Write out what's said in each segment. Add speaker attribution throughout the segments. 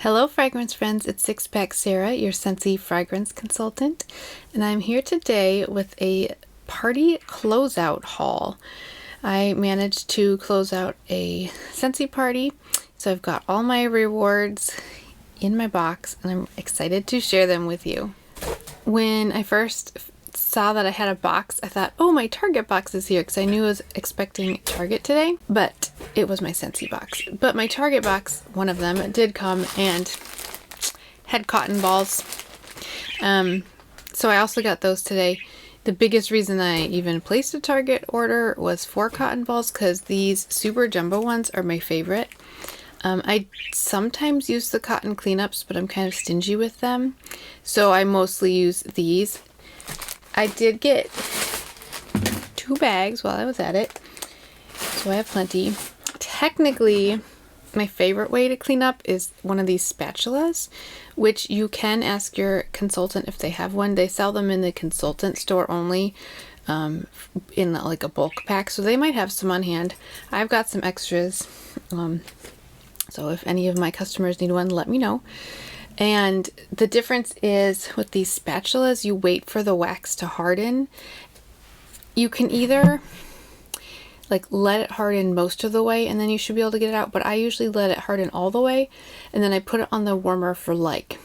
Speaker 1: Hello fragrance friends, it's Six Pack Sarah, your Scentsy fragrance consultant, and I'm here today with a party closeout haul. I managed to close out a Scentsy party, so I've got all my rewards in my box and I'm excited to share them with you. When I first saw that I had a box, I thought, oh, my Target box is here, because I knew I was expecting Target today, but it was my Scentsy box. But my Target box, one of them, did come and had cotton balls. So I also got those today. The biggest reason I even placed a Target order was for cotton balls, because these super jumbo ones are my favorite. I sometimes use the cotton cleanups, but I'm kind of stingy with them, so I mostly use these. I did get 2 bags while I was at it, so I have plenty. Technically, my favorite way to clean up is one of these spatulas, which you can ask your consultant if they have one. They sell them in the consultant store only, in like a bulk pack, so they might have some on hand. I've got some extras, so if any of my customers need one, let me know. And the difference is with these spatulas, you wait for the wax to harden. You can either like let it harden most of the way and then you should be able to get it out, but I usually let it harden all the way and then I put it on the warmer for like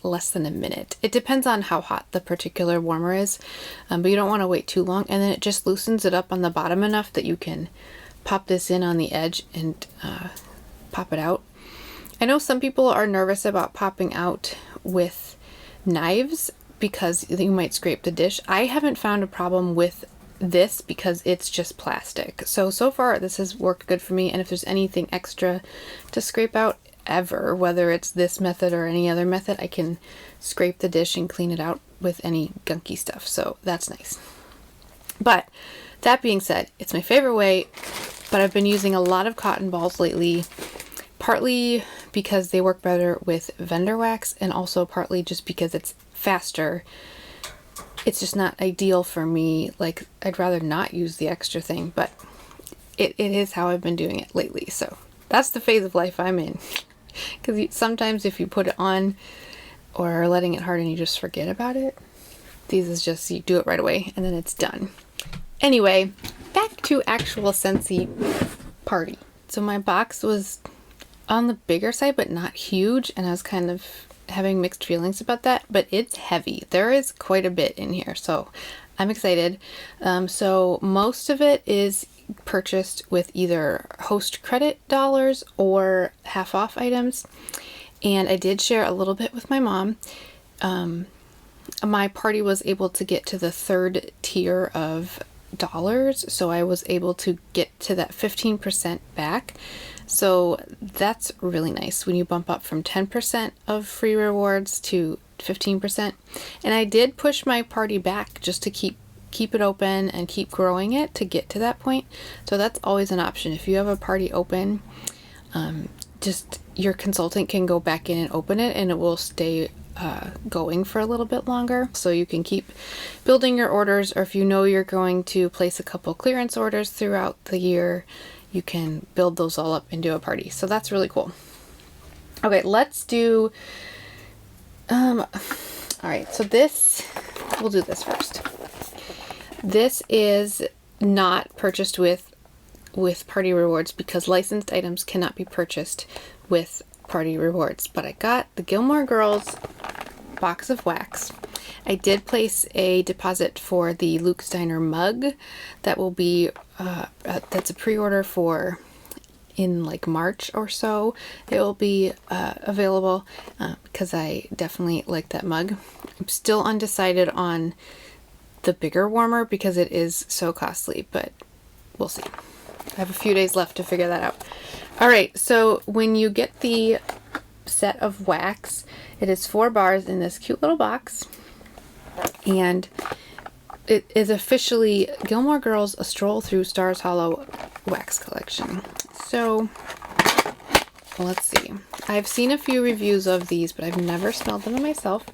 Speaker 1: less than a minute. It depends on how hot the particular warmer is, but you don't want to wait too long, and then it just loosens it up on the bottom enough that you can pop this in on the edge and pop it out. I know some people are nervous about popping out with knives because you might scrape the dish. I haven't found a problem with this because it's just plastic. So far this has worked good for me, and if there's anything extra to scrape out ever, whether it's this method or any other method, I can scrape the dish and clean it out with any gunky stuff, so that's nice. But that being said, it's my favorite way, but I've been using a lot of cotton balls lately, partly because they work better with vendor wax and also partly just because it's faster. It's just not ideal for me. Like, I'd rather not use the extra thing, but it is how I've been doing it lately. So that's the phase of life I'm in. Because sometimes if you put it on or are letting it harden, you just forget about it. These is just, you do it right away and then it's done. Anyway, back to actual Scentsy Party. So my box was on the bigger side, but not huge, and I was kind of having mixed feelings about that, but it's heavy. There is quite a bit in here, so I'm excited. So most of it is purchased with either host credit dollars or half off items, and I did share a little bit with my mom. My party was able to get to the 3rd tier of dollars, so I was able to get to that 15% back. So that's really nice when you bump up from 10% of free rewards to 15%. And I did push my party back just to keep it open and keep growing it to get to that point. So that's always an option. If you have a party open, just your consultant can go back in and open it and it will stay going for a little bit longer, so you can keep building your orders, or if you know you're going to place a couple clearance orders throughout the year, you can build those all up into a party. So that's really cool. Okay, let's do all right, so we'll do this first. This is not purchased with party rewards because licensed items cannot be purchased with party rewards, but I got the Gilmore Girls box of wax. I did place a deposit for the Luke Steiner mug that will be that's a pre-order for in like March or so. It will be available because I definitely like that mug. I'm still undecided on the bigger warmer because it is so costly, but we'll see. I have a few days left to figure that out. All right, so when you get the set of wax, it is 4 bars in this cute little box, and it is officially Gilmore Girls A Stroll Through Stars Hollow Wax Collection. So let's see. I've seen a few reviews of these, but I've never smelled them myself.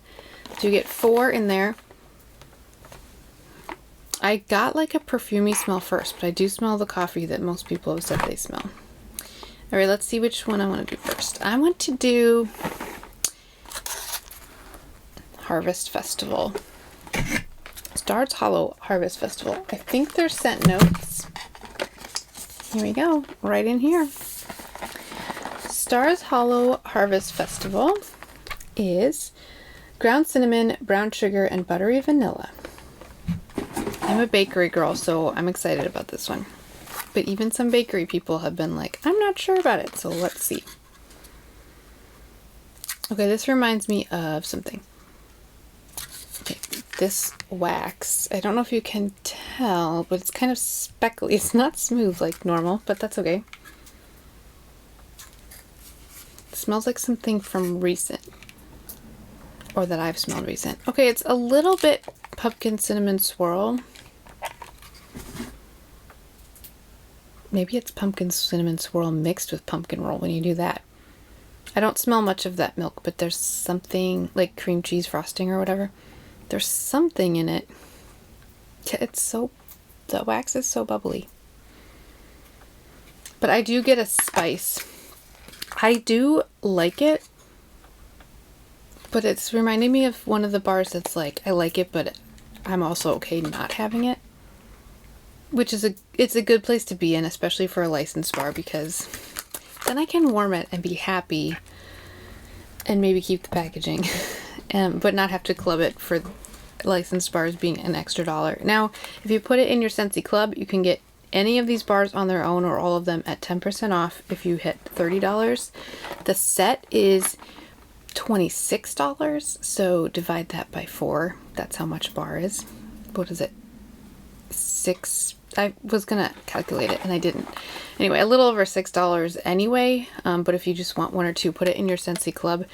Speaker 1: So you get 4 in there. I got like a perfumey smell first, but I do smell the coffee that most people have said they smell. All right, let's see which one I want to do first. I want to do Harvest Festival. Stars Hollow Harvest Festival. I think they're scent notes. Here we go, right in here. Stars Hollow Harvest Festival is ground cinnamon, brown sugar, and buttery vanilla. I'm a bakery girl, so I'm excited about this one. But even some bakery people have been like, I'm not sure about it, so let's see. Okay, this reminds me of something. Okay, this wax, I don't know if you can tell, but it's kind of speckly. It's not smooth like normal, but that's okay. It smells like something from recent, or that I've smelled recent. Okay, it's a little bit pumpkin cinnamon swirl. Maybe it's pumpkin cinnamon swirl mixed with pumpkin roll when you do that. I don't smell much of that milk, but there's something like cream cheese frosting or whatever. There's something in it. It's so, the wax is so bubbly. But I do get a spice. I do like it, but it's reminding me of one of the bars that's like, I like it, but I'm also okay not having it. Which is it's a good place to be in, especially for a licensed bar, because then I can warm it and be happy and maybe keep the packaging, but not have to club it for licensed bars being an extra $1. Now, if you put it in your Scentsy Club, you can get any of these bars on their own or all of them at 10% off if you hit $30. The set is $26, so divide that by 4. That's how much a bar is. What is it? 6. I was gonna calculate it and I didn't. Anyway, a little over $6 anyway, but if you just want one or two, put it in your Scentsy Club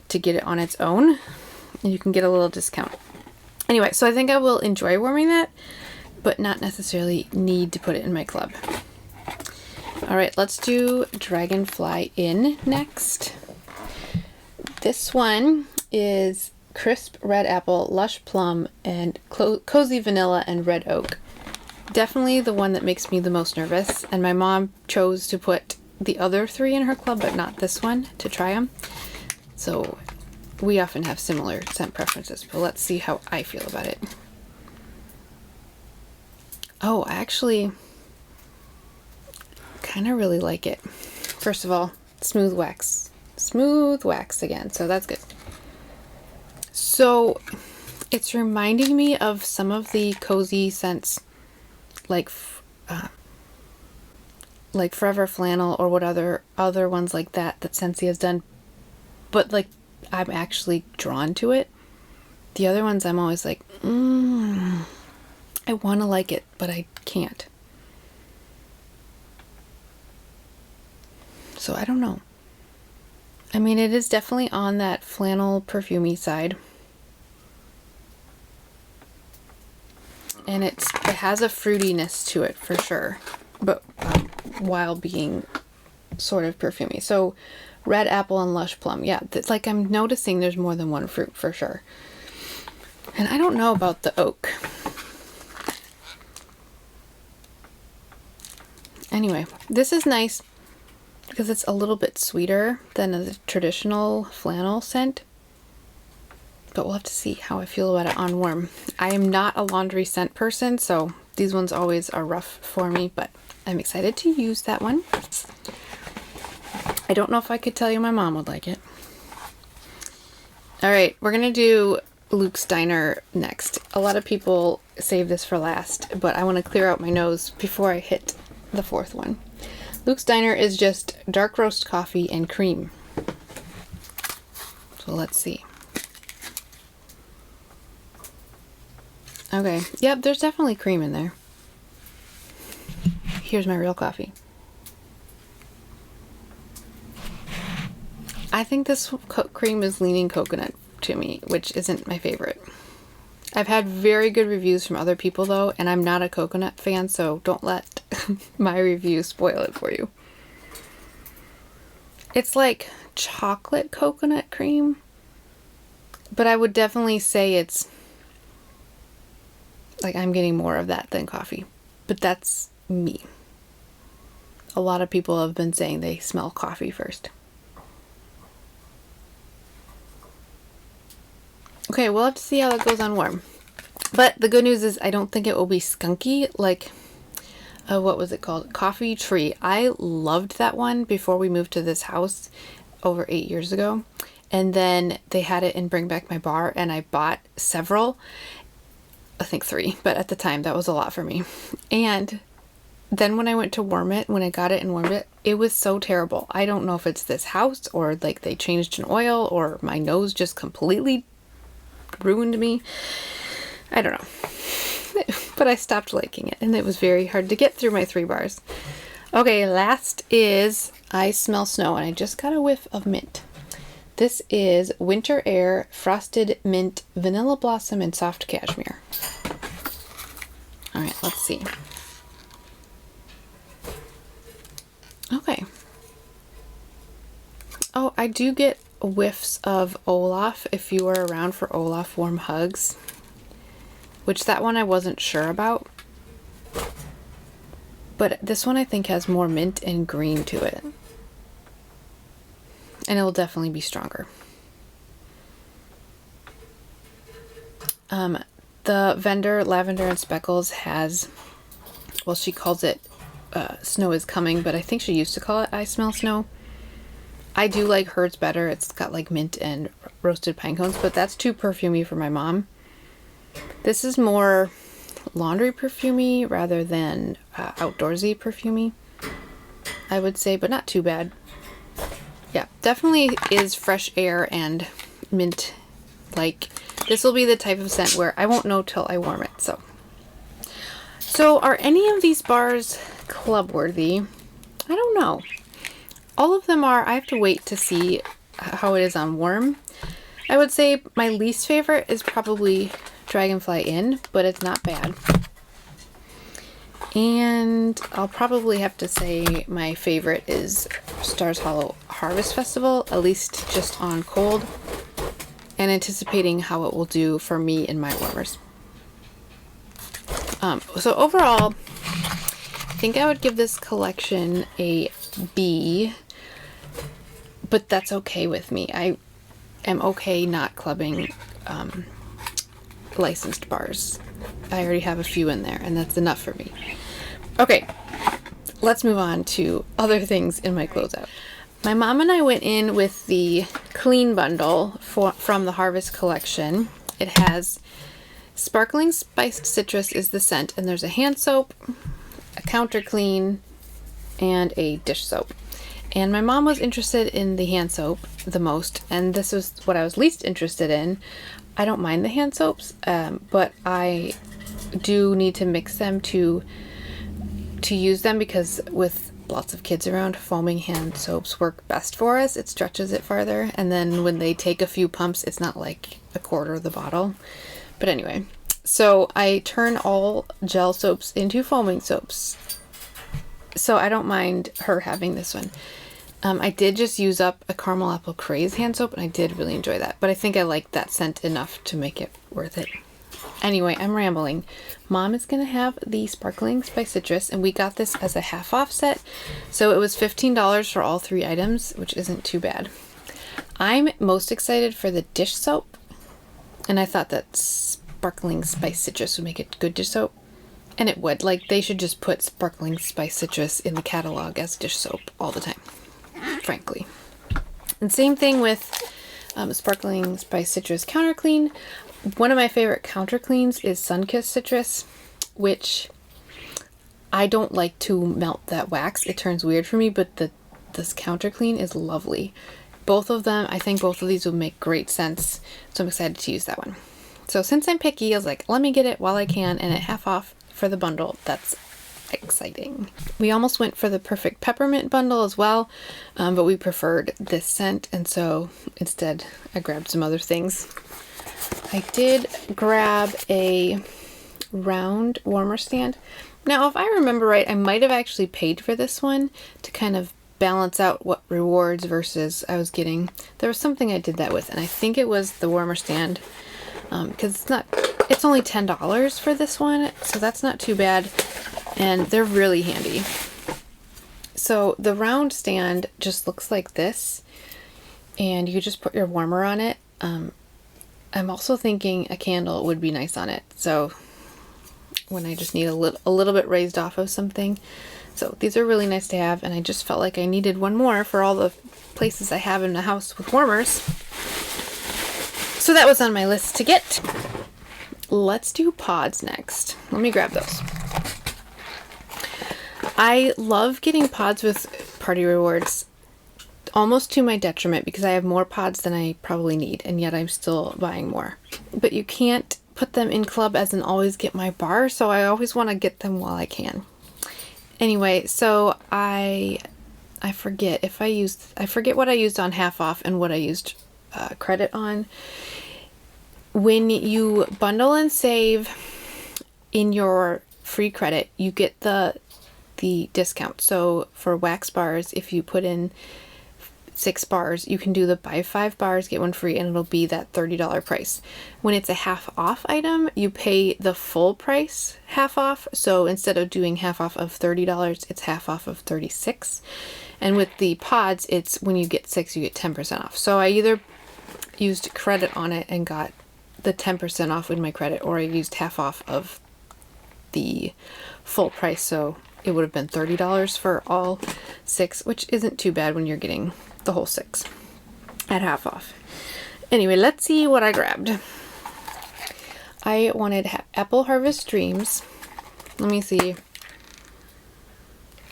Speaker 1: to get it on its own and you can get a little discount. Anyway, so I think I will enjoy warming that, but not necessarily need to put it in my club. All right, let's do Dragonfly In next. This one is crisp red apple, lush plum, and cozy vanilla and red oak. Definitely the one that makes me the most nervous, and my mom chose to put the other 3 in her club, but not this one, to try them. So we often have similar scent preferences, but let's see how I feel about it. Oh, I actually kind of really like it. First of all, smooth wax again, so that's good. So it's reminding me of some of the cozy scents like Forever Flannel or what other ones like that Scentsy has done, but like I'm actually drawn to it. The other ones I'm always like, I want to like it, but I can't. So I don't know. I mean, it is definitely on that flannel perfumey side. And it has a fruitiness to it for sure, but while being sort of perfumey. So red apple and lush plum. Yeah, it's like I'm noticing there's more than one fruit for sure. And I don't know about the oak. Anyway, this is nice because it's a little bit sweeter than the traditional flannel scent. But we'll have to see how I feel about it on warm. I am not a laundry scent person, so these ones always are rough for me, but I'm excited to use that one. I don't know if I could tell you my mom would like it. All right, we're gonna do Luke's Diner next. A lot of people save this for last, but I want to clear out my nose before I hit the 4th one. Luke's Diner is just dark roast coffee and cream. So let's see. Okay, yep, there's definitely cream in there. Here's my real coffee. I think this cream is leaning coconut to me, which isn't my favorite. I've had very good reviews from other people though, and I'm not a coconut fan, so don't let my review spoil it for you. It's like chocolate coconut cream, but I would definitely say it's like I'm getting more of that than coffee, but that's me. a lot of people have been saying they smell coffee first. Okay, we'll have to see how that goes on warm. But the good news is I don't think it will be skunky like, what was it called? Coffee Tree. I loved that one before we moved to this house over 8 years ago. And then they had it in Bring Back My Bar, and I bought several. I think 3, but at the time that was a lot for me. And then when I went to warm it, when I got it and warmed it, it was so terrible. I don't know if it's this house or like they changed an oil or my nose just completely ruined me. I don't know. But I stopped liking it, and it was very hard to get through my 3 bars. Okay, last is I Smell Snow, and I just got a whiff of mint. This is Winter Air Frosted Mint Vanilla Blossom and Soft Cashmere. All right, let's see. Okay. Oh, I do get whiffs of Olaf if you were around for Olaf Warm Hugs, which that one I wasn't sure about. But this one I think has more mint and green to it. And it will definitely be stronger. The vendor, Lavender and Speckles, has, well, she calls it Snow is Coming, but I think she used to call it I Smell Snow. I do like hers better. It's got like mint and roasted pine cones, but that's too perfumey for my mom. This is more laundry perfumey rather than outdoorsy perfumey, I would say, but not too bad. Yeah, definitely is fresh air and mint. Like, this will be the type of scent where I won't know till I warm it. So are any of these bars club worthy? I don't know. All of them are. I have to wait to see how it is on warm. I would say my least favorite is probably Dragonfly Inn, but it's not bad. And I'll probably have to say my favorite is Stars Hollow Harvest Festival, at least just on cold, and anticipating how it will do for me in my warmers. So overall, I think I would give this collection a B, but that's okay with me. I am okay not clubbing licensed bars. I already have a few in there, and that's enough for me. Okay, let's move on to other things in my closeout. My mom and I went in with the clean bundle from the Harvest collection. It has Sparkling Spiced Citrus is the scent, and there's a hand soap, a counter clean, and a dish soap. And my mom was interested in the hand soap the most, and this was what I was least interested in. I don't mind the hand soaps, but I do need to mix them to use them, because with lots of kids around, foaming hand soaps work best for us. It stretches it farther, and then when they take a few pumps, it's not like a quarter of the bottle. But anyway, so I turn all gel soaps into foaming soaps. So I don't mind her having this one. I did just use up a Caramel Apple Craze hand soap, and I did really enjoy that. But I think I liked that scent enough to make it worth it. Anyway, I'm rambling. Mom is going to have the Sparkling Spice Citrus, and we got this as a half off set. So it was $15 for all 3 items, which isn't too bad. I'm most excited for the dish soap, and I thought that Sparkling Spice Citrus would make a good dish soap. And it would. Like, they should just put Sparkling Spice Citrus in the catalog as dish soap all the time, frankly. And same thing with Sparkling Spice Citrus Counter Clean. One of my favorite counter cleans is Sunkissed Citrus, which I don't like to melt that wax. It turns weird for me, but this counter clean is lovely. Both of them, I think both of these would make great sense, so I'm excited to use that one. So since I'm picky, I was like, let me get it while I can, and at half off for the bundle. That's exciting. We almost went for the Perfect Peppermint bundle as well, but we preferred this scent, and so instead I grabbed some other things. I did grab a round warmer stand. Now, if I remember right, I might have actually paid for this one to kind of balance out what rewards versus I was getting. There was something I did that with, and I think it was the warmer stand, because it's only $10 for this one, so that's not too bad, and they're really handy. So the round stand just looks like this, and you just put your warmer on it. I'm also thinking a candle would be nice on it, so when I just need a little bit raised off of something. So these are really nice to have, and I just felt like I needed one more for all the places I have in the house with warmers. So that was on my list to get. Let's do pods next. Let me grab those. I love getting pods with Party Rewards, almost to my detriment, because I have more pods than I probably need, and yet I'm still buying more. But you can't put them in club as an always get my bar, so I always want to get them while I can. Anyway, so I forget what I used on half off and what I used credit on. When you bundle and save in your free credit, you get the discount. So for wax bars, if you put in 6 bars, you can do the buy 5 bars, get one free, and it'll be that $30 price. When it's a half off item, you pay the full price half off. So instead of doing half off of $30, it's half off of $36. And with the pods, it's when you get 6, you get 10% off. So I either used credit on it and got the 10% off with my credit, or I used half off of the full price. So it would have been $30 for all 6, which isn't too bad when you're getting the whole 6 at half off. Anyway, let's see what I grabbed. I wanted Apple Harvest Dreams. Let me see.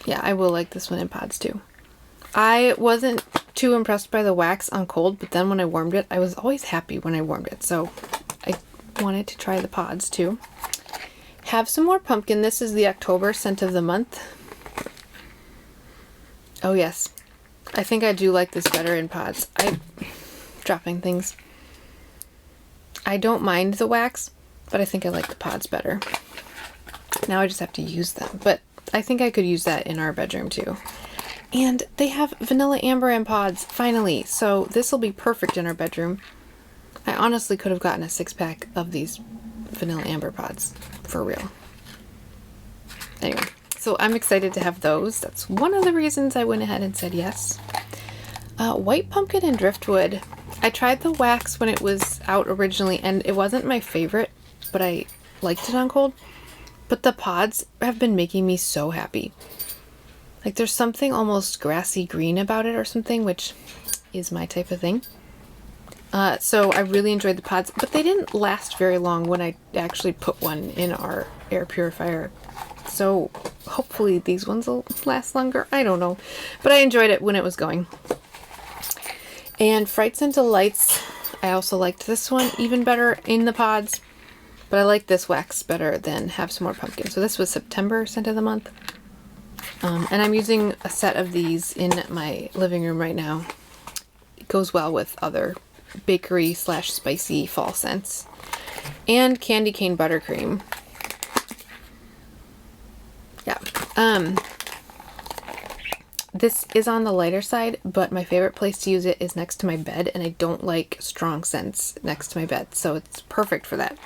Speaker 1: Yeah, I will like this one in pods too. I wasn't too impressed by the wax on cold, but then when I warmed it, I was always happy when I warmed it. So I wanted to try the pods too. Have Some More Pumpkin. This is the October scent of the month. Oh yes. I think I do like this better in pods. I'm dropping things. I don't mind the wax, but I think I like the pods better. Now I just have to use them, but I think I could use that in our bedroom too. And they have vanilla amber in pods, finally. So this will be perfect in our bedroom. I honestly could have gotten a 6-pack of these vanilla amber pods, for real. Anyway. So I'm excited to have those. That's one of the reasons I went ahead and said yes. White pumpkin and driftwood. I tried the wax when it was out originally, and it wasn't my favorite, but I liked it on cold. But the pods have been making me so happy. Like there's something almost grassy green about it or something, which is my type of thing. So I really enjoyed the pods, but they didn't last very long when I actually put one in our air purifier. So hopefully these ones will last longer. I don't know. But I enjoyed it when it was going. And Frights and Delights. I also liked this one even better in the pods. But I like this wax better than Have Some More Pumpkin. So this was September scent of the month. And I'm using a set of these in my living room right now. It goes well with other bakery / spicy fall scents. And Candy Cane Buttercream. Yeah. This is on the lighter side, but my favorite place to use it is next to my bed, and I don't like strong scents next to my bed, so it's perfect for that.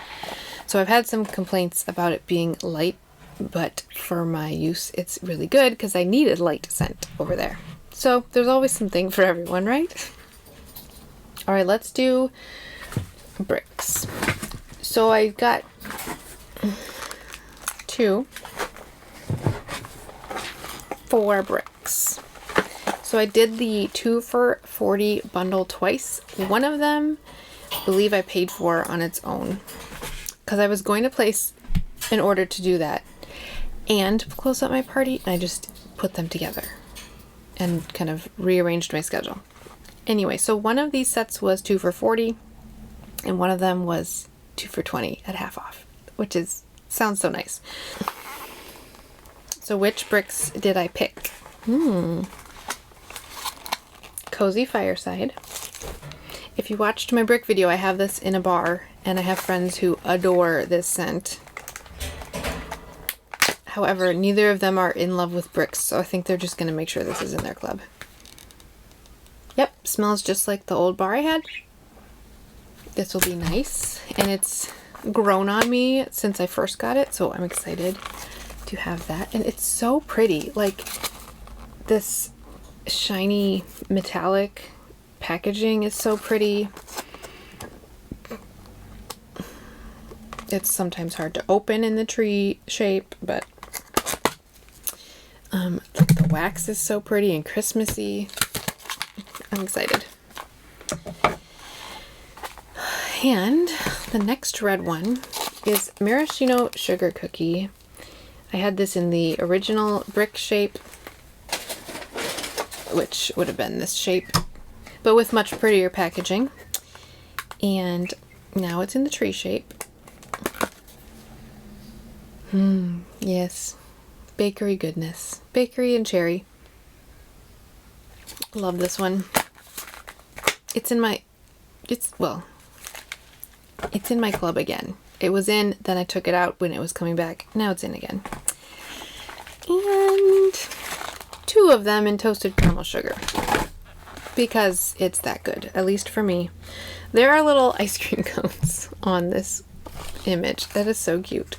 Speaker 1: So I've had some complaints about it being light, but for my use, it's really good because I needed light scent over there. So there's always something for everyone, right? All right, let's do bricks. So I got 4 bricks. So I did the 2 for $40 bundle twice. One of them, I believe I paid for on its own because I was going to place an order to do that and close up my party, and I just put them together and kind of rearranged my schedule. Anyway, so one of these sets was 2 for $40 and one of them was 2 for $20 at half off, which sounds so nice. So which bricks did I pick? Cozy Fireside. If you watched my brick video, I have this in a bar, and I have friends who adore this scent. However, neither of them are in love with bricks, so I think they're just going to make sure this is in their club. Yep, smells just like the old bar I had. This will be nice, and it's grown on me since I first got it, so I'm excited to have that. And it's so pretty. Like, This shiny metallic packaging is so pretty. It's sometimes hard to open in the tree shape, but the wax is so pretty and Christmassy. I'm excited. And the next red one is maraschino sugar cookie. I had this in the original brick shape, which would have been this shape, but with much prettier packaging. And now it's in the tree shape. Yes. Bakery goodness. Bakery and cherry. Love this one. It's in my club again. It was in, then I took it out when it was coming back. Now it's in again. And 2 of them in toasted caramel sugar. Because it's that good, at least for me. There are little ice cream cones on this image. That is so cute.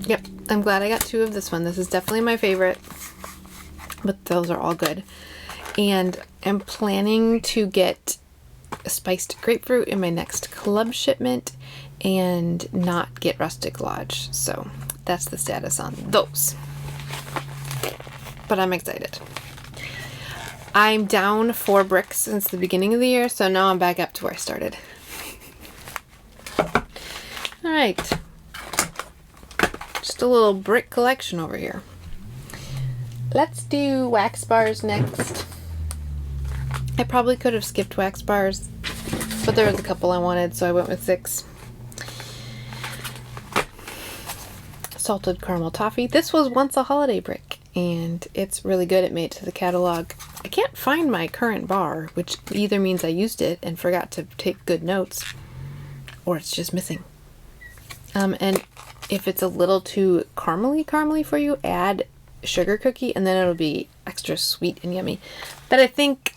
Speaker 1: Yep, I'm glad I got 2 of this one. This is definitely my favorite, but those are all good. And I'm planning to get a spiced grapefruit in my next club shipment and not get Rustic Lodge. So that's the status on those. But I'm excited. I'm down 4 bricks since the beginning of the year, so now I'm back up to where I started. All right. Just a little brick collection over here. Let's do wax bars next. I probably could have skipped wax bars, but there was a couple I wanted, so I went with 6. Salted caramel toffee. This was once a holiday brick, and it's really good. It made it to the catalog. I can't find my current bar, which either means I used it and forgot to take good notes, or it's just missing. And if it's a little too caramely for you, add sugar cookie, and then it'll be extra sweet and yummy. But I think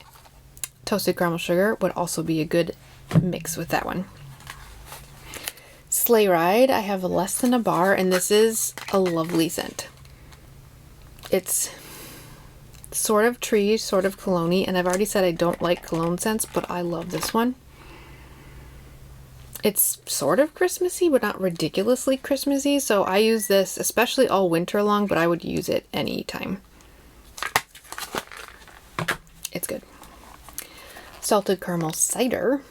Speaker 1: toasted caramel sugar would also be a good mix with that one. Sleigh Ride, I have less than a bar, and this is a lovely scent. It's sort of tree, sort of cologne-y, and I've already said I don't like cologne scents, but I love this one. It's sort of Christmassy, but not ridiculously Christmassy, so I use this especially all winter long, but I would use it anytime. It's good. Salted caramel cider.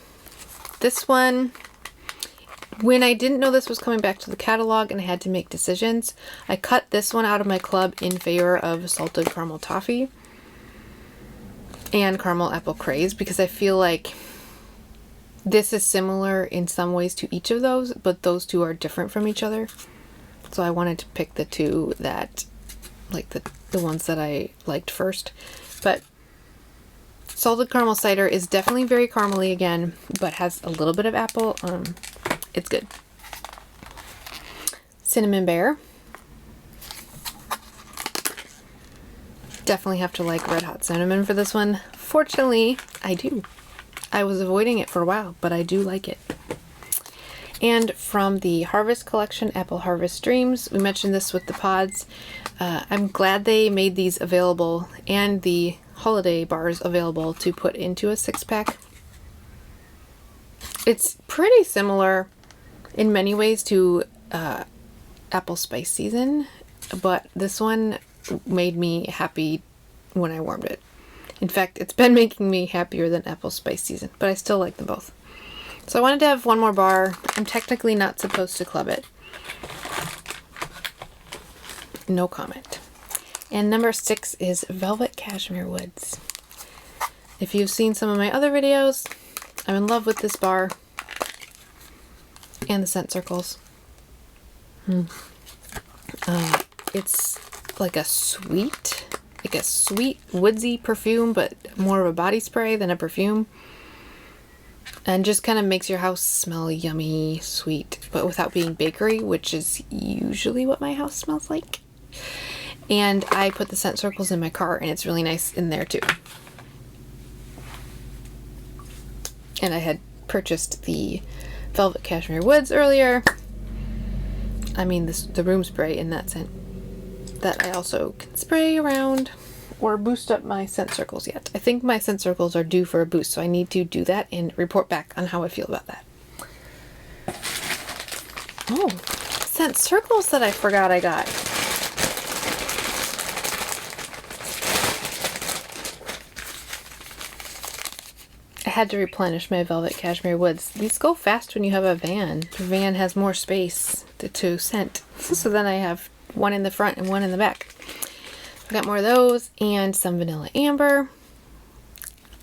Speaker 1: This one, when I didn't know this was coming back to the catalog and I had to make decisions, I cut this one out of my club in favor of salted caramel toffee and caramel apple craze, because I feel like this is similar in some ways to each of those, but those 2 are different from each other. So I wanted to pick the 2 that, like the ones that I liked first. But salted caramel cider is definitely very caramely again, but has a little bit of apple. It's good. Cinnamon Bear. Definitely have to like red hot cinnamon for this one. Fortunately, I do. I was avoiding it for a while, but I do like it. And from the Harvest collection, Apple Harvest Dreams, we mentioned this with the pods. I'm glad they made these available and the holiday bars available to put into a 6-pack. It's pretty similar in many ways to Apple Spice Season, but this one made me happy when I warmed it. In fact, it's been making me happier than Apple Spice Season, but I still like them both. So I wanted to have one more bar. I'm technically not supposed to club it. No comment. And number 6 is Velvet Cashmere Woods. If you've seen some of my other videos, I'm in love with this bar and the scent circles. It's like a sweet woodsy perfume, but more of a body spray than a perfume. And just kind of makes your house smell yummy, sweet, but without being bakery, which is usually what my house smells like. And I put the scent circles in my car, and it's really nice in there too. And I had purchased the Velvet Cashmere Woods earlier, I mean the room spray in that scent, that I also can spray around or boost up my scent circles yet. I think my scent circles are due for a boost, so I need to do that and report back on how I feel about that. Oh, scent circles that I forgot I got. I had to replenish my Velvet Cashmere Woods. These go fast when you have a van. The van has more space to scent. So then I have one in the front and one in the back. I got more of those and some Vanilla Amber.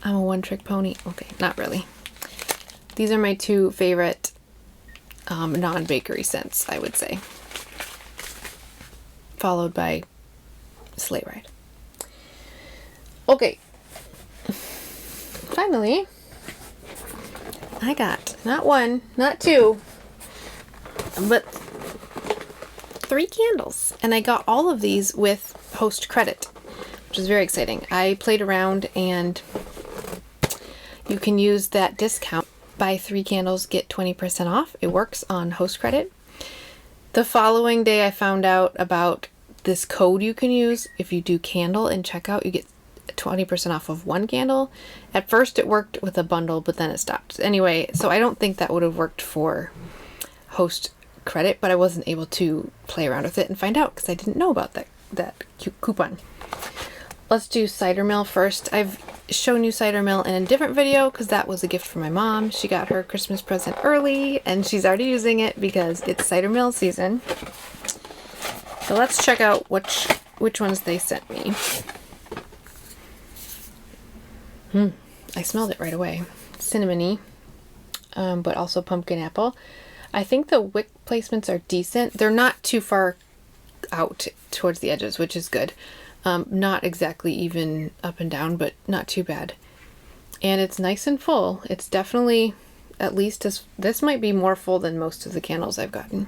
Speaker 1: I'm a one-trick pony. Okay, not really. These are my two favorite non-bakery scents, I would say. Followed by Sleigh Ride. Okay. Finally, I got not one, not two, but 3 candles. And I got all of these with host credit, which is very exciting. I played around and you can use that discount. Buy 3 candles, get 20% off. It works on host credit. The following day I found out about this code you can use. If you do candle in checkout, you get 20% off of 1 candle. At first it worked with a bundle, but then it stopped. Anyway, so I don't think that would have worked for host credit, but I wasn't able to play around with it and find out because I didn't know about that coupon. Let's do cider mill first. I've shown you cider mill in a different video because that was a gift from my mom. She got her Christmas present early and she's already using it because it's cider mill season. So let's check out which ones they sent me. I smelled it right away. Cinnamony, but also pumpkin apple. I think the wick placements are decent. They're not too far out towards the edges, which is good. Not exactly even up and down, but not too bad. And it's nice and full. It's definitely at least as, this might be more full than most of the candles I've gotten.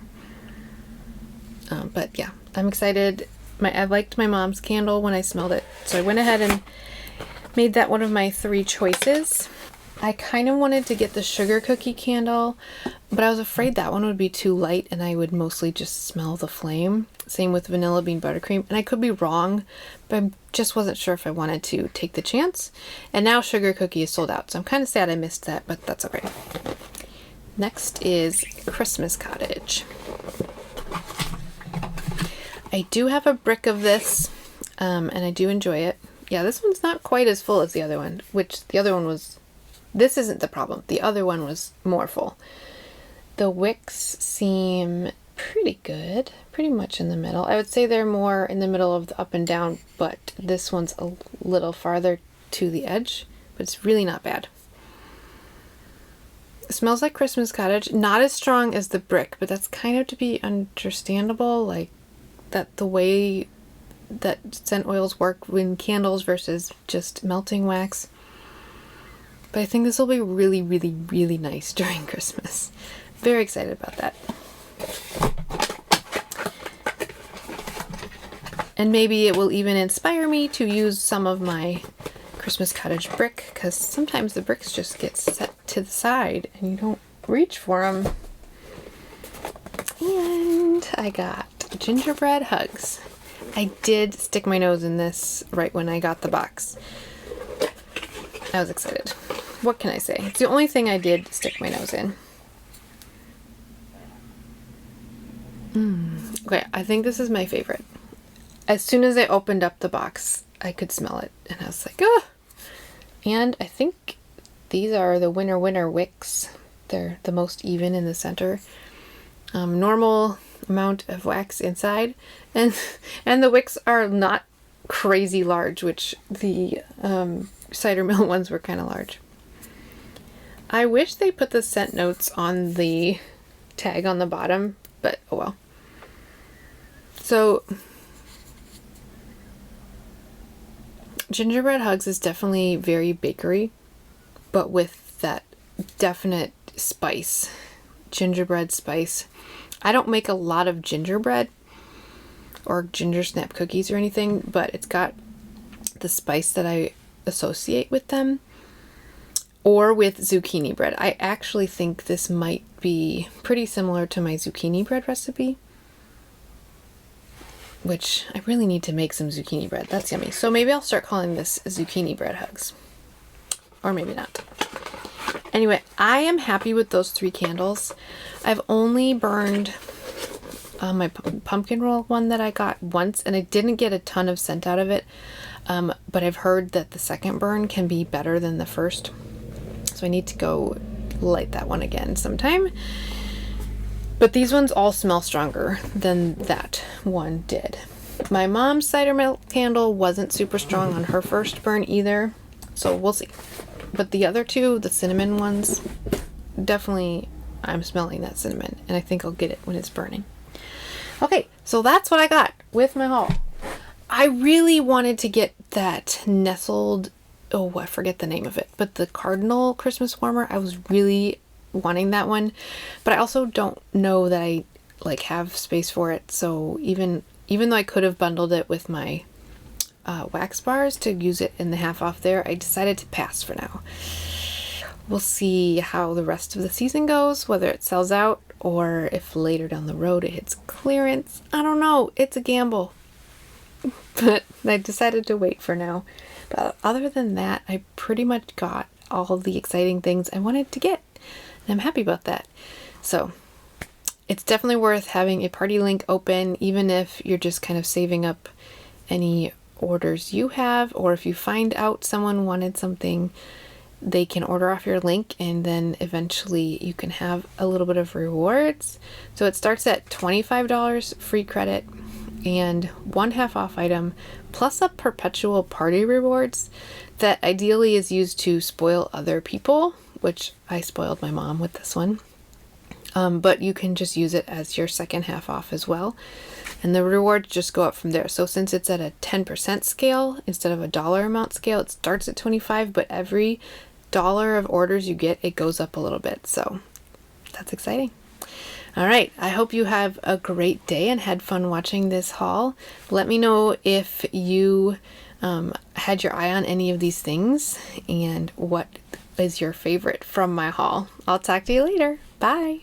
Speaker 1: But yeah, I'm excited. I liked my mom's candle when I smelled it, so I went ahead and made that one of my 3 choices. I kind of wanted to get the sugar cookie candle, but I was afraid that one would be too light and I would mostly just smell the flame. Same with vanilla bean buttercream, and I could be wrong, but I just wasn't sure if I wanted to take the chance. And now sugar cookie is sold out, so I'm kind of sad I missed that, but that's okay. Next is Christmas Cottage. I do have a brick of this, and I do enjoy it. Yeah, this one's not quite as full as the other one, which the other one was, this isn't the problem. The other one was more full. The wicks seem pretty good, pretty much in the middle. I would say they're more in the middle of the up and down, but this one's a little farther to the edge, but it's really not bad. It smells like Christmas Cottage, not as strong as the brick, but that's kind of to be understandable, like that the way that scent oils work in candles versus just melting wax. But I think this will be really, really, really nice during Christmas. Very excited about that. And maybe it will even inspire me to use some of my Christmas Cottage brick, because sometimes the bricks just get set to the side and you don't reach for them. And I got gingerbread hugs. I did stick my nose in this right when I got the box. I was excited. What can I say? It's the only thing I did stick my nose in. Okay, I think this is my favorite. As soon as I opened up the box, I could smell it, and I was like, ah! And I think these are the winner wicks. They're the most even in the center. Normal amount of wax inside, and the wicks are not crazy large, which the cider mill ones were kind of large. I wish they put the scent notes on the tag on the bottom, but oh well. So gingerbread hugs is definitely very bakery, but with that definite spice, gingerbread spice. I don't make a lot of gingerbread or ginger snap cookies or anything, but it's got the spice that I associate with them, or with zucchini bread. I actually think this might be pretty similar to my zucchini bread recipe. which I really need to make some zucchini bread. That's yummy. So maybe I'll start calling this zucchini bread hugs. Or maybe not. Anyway, I am happy with those 3 candles. I've only burned my pumpkin roll one that I got once, and I didn't get a ton of scent out of it. But I've heard that the second burn can be better than the first. So I need to go light that one again sometime. But these ones all smell stronger than that one did. My mom's cider milk candle wasn't super strong on her first burn either, so we'll see. But the other 2, the cinnamon ones, definitely I'm smelling that cinnamon, and I think I'll get it when it's burning. Okay, so that's what I got with my haul. I really wanted to get that nestled, oh, I forget the name of it, but the cardinal Christmas warmer. I was really wanting that one, but I also don't know that I like have space for it. So even though I could have bundled it with my wax bars to use it in the half off there, I decided to pass for now. We'll see how the rest of the season goes, whether it sells out or if later down the road it hits clearance. I don't know. It's a gamble. But I decided to wait for now. But other than that, I pretty much got all the exciting things I wanted to get. And I'm happy about that. So it's definitely worth having a party link open, even if you're just kind of saving up any orders you have, or if you find out someone wanted something, they can order off your link, and then eventually you can have a little bit of rewards. So it starts at $25 free credit and 1 half off item, plus a perpetual party rewards that ideally is used to spoil other people, which I spoiled my mom with this one. But you can just use it as your second half off as well. And the rewards just go up from there. So since it's at a 10% scale instead of a dollar amount scale, it starts at 25, but every dollar of orders you get, it goes up a little bit. So that's exciting. All right. I hope you have a great day and had fun watching this haul. Let me know if you had your eye on any of these things and what is your favorite from my haul. I'll talk to you later. Bye.